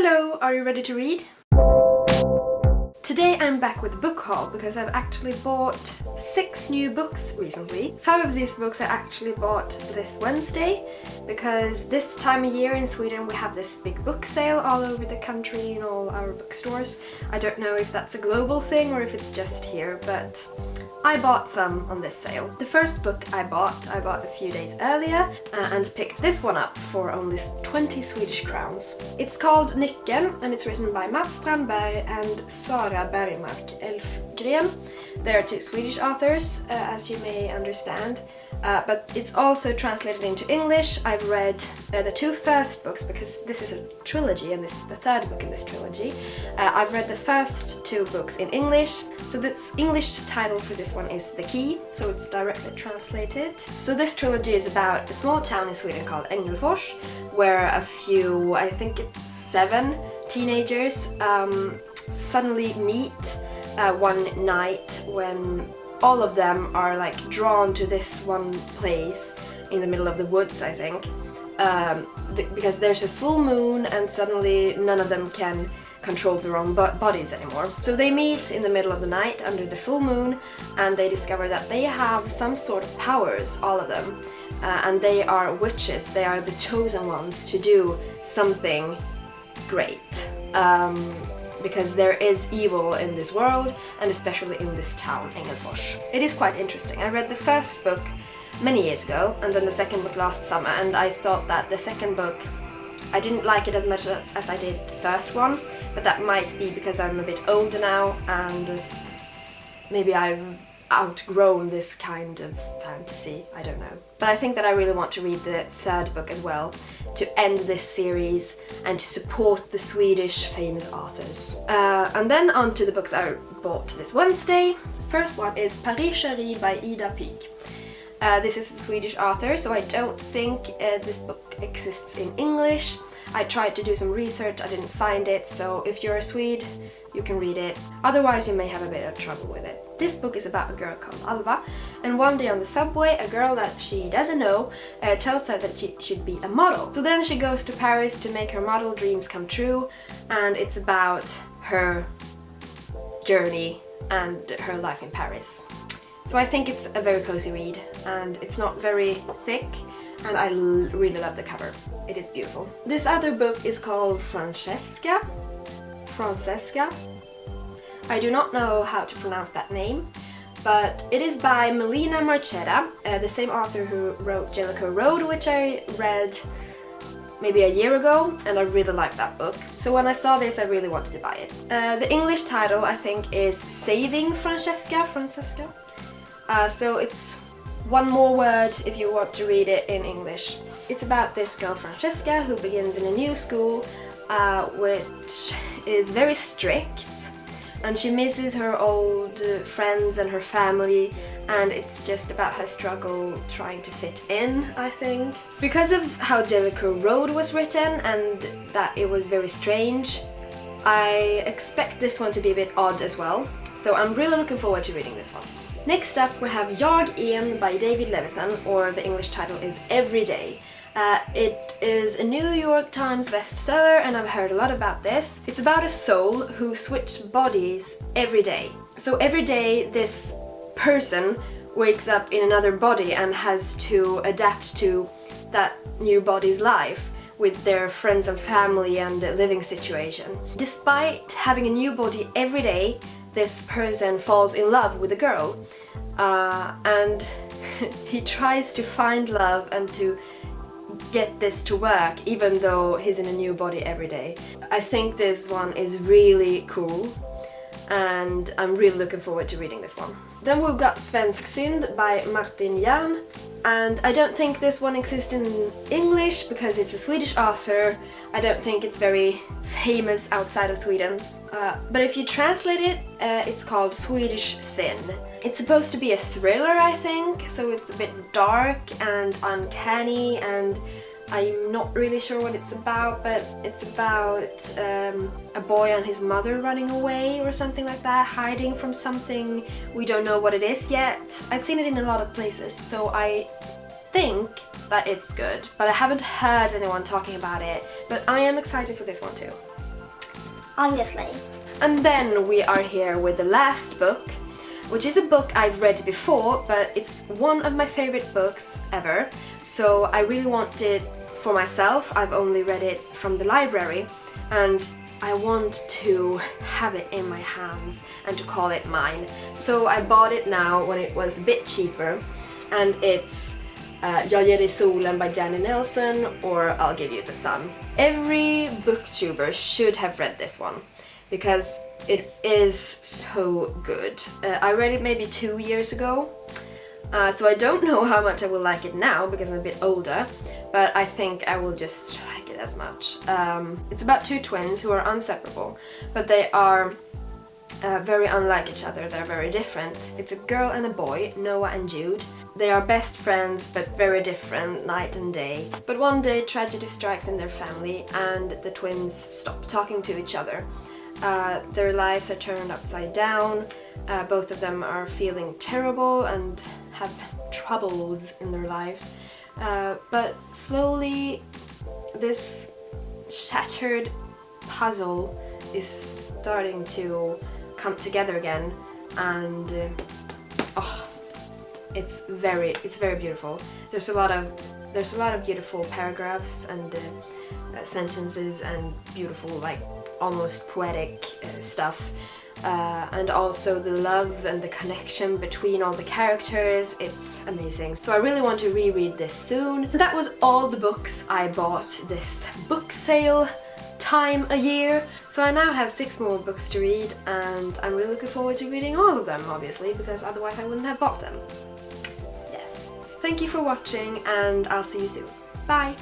Hello, are you ready to read? Today I'm back with a book haul because I've actually bought 6 new books recently. 5 of these books I actually bought this Wednesday because this time of year in Sweden we have this big book sale all over the country in all our bookstores. I don't know if that's a global thing or if it's just here, but I bought some on this sale. The first book I bought a few days earlier and picked this one up for only 20 Swedish crowns. It's called Nyckeln and it's written by Mats Strandberg and Sara Bergmark Elfgren. They are 2 Swedish authors, as you may understand, but it's also translated into English. I've read the 2 first books because this is a trilogy and this is the 3rd book in this trilogy. I've read the first 2 books in English, so the English title for this one is The Key, so it's directly translated. So this trilogy is about a small town in Sweden called Engelfors, where a few, I think it's 7 teenagers suddenly meet one night when all of them are like drawn to this one place in the middle of the woods, I think, because there's a full moon and suddenly none of them can control their own bodies anymore. So they meet in the middle of the night under the full moon and they discover that they have some sort of powers, all of them, and they are witches. They are the chosen ones to do something great. Because there is evil in this world and especially in this town, Engelfors. It is quite interesting. I read the first book many years ago and then the second book last summer, and I thought that the second book, I didn't like it as much as I did the first one, but that might be because I'm a bit older now and maybe I've outgrown this kind of fantasy, I don't know. But I think that I really want to read the 3rd book as well to end this series and to support the Swedish famous authors. And then on to the books I bought this Wednesday. The first one is Paris Chérie by Ida Pig. This is a Swedish author, so I don't think this book exists in English. I tried to do some research, I didn't find it, so if you're a Swede, you can read it. Otherwise, you may have a bit of trouble with it. This book is about a girl called Alva, and one day on the subway, a girl that she doesn't know tells her that she should be a model. So then she goes to Paris to make her model dreams come true, and it's about her journey and her life in Paris. So I think it's a very cozy read, and it's not very thick, and I really love the cover. It is beautiful. This other book is called Francesca. I do not know how to pronounce that name, but it is by Melina Marchetta, the same author who wrote Jellicoe Road, which I read maybe a year ago, and I really liked that book. So when I saw this, I really wanted to buy it. The English title, I think, is Saving Francesca. So it's one more word if you want to read it in English. It's about this girl Francesca who begins in a new school which is very strict, and she misses her old friends and her family, and it's just about her struggle trying to fit in, I think. Because of how Jellicoe Road was written and that it was very strange, I expect this one to be a bit odd as well, so I'm really looking forward to reading this one. Next up we have Jag En by David Levithan, or the English title is Every Day. It is a New York Times bestseller and I've heard a lot about this. It's about a soul who switched bodies every day. So every day this person wakes up in another body and has to adapt to that new body's life with their friends and family and living situation. Despite having a new body every day, this person falls in love with a girl and he tries to find love and to get this to work even though he's in a new body every day. I think this one is really cool and I'm really looking forward to reading this one. Then we've got Svensk Synd by Martin Jahn, and I don't think this one exists in English because it's a Swedish author. I don't think it's very famous outside of Sweden, but if you translate it, it's called Swedish Sin. It's supposed to be a thriller, I think, so it's a bit dark and uncanny, and I'm not really sure what it's about, but it's about a boy and his mother running away or something like that, hiding from something. We don't know what it is yet. I've seen it in a lot of places, so I think that it's good, but I haven't heard anyone talking about it. But I am excited for this one too. Obviously. And then we are here with the last book, which is a book I've read before, but it's one of my favorite books ever. So I really want it for myself. I've only read it from the library, and I want to have it in my hands and to call it mine. So I bought it now when it was a bit cheaper, and it's Jag ger dig solen by Janny Nelson, or I'll give you the sun. Every booktuber should have read this one because it is so good. I read it maybe 2 years ago, so I don't know how much I will like it now because I'm a bit older, but I think I will just like it as much. It's about two twins who are inseparable, but they are very unlike each other. They're very different. It's a girl and a boy, Noah and Jude. They are best friends but very different night and day. But one day tragedy strikes in their family and the twins stop talking to each other. Their lives are turned upside down. Both of them are feeling terrible and have troubles in their lives. But slowly this shattered puzzle is starting to come together again, and it's very beautiful. There's a lot of beautiful paragraphs and sentences and beautiful, like almost poetic stuff, and also the love and the connection between all the characters. It's amazing. So I really want to reread this soon. That was all the books I bought this book sale time a year. So I now have 6 more books to read, and I'm really looking forward to reading all of them, obviously, because otherwise I wouldn't have bought them. Yes. Thank you for watching, and I'll see you soon. Bye!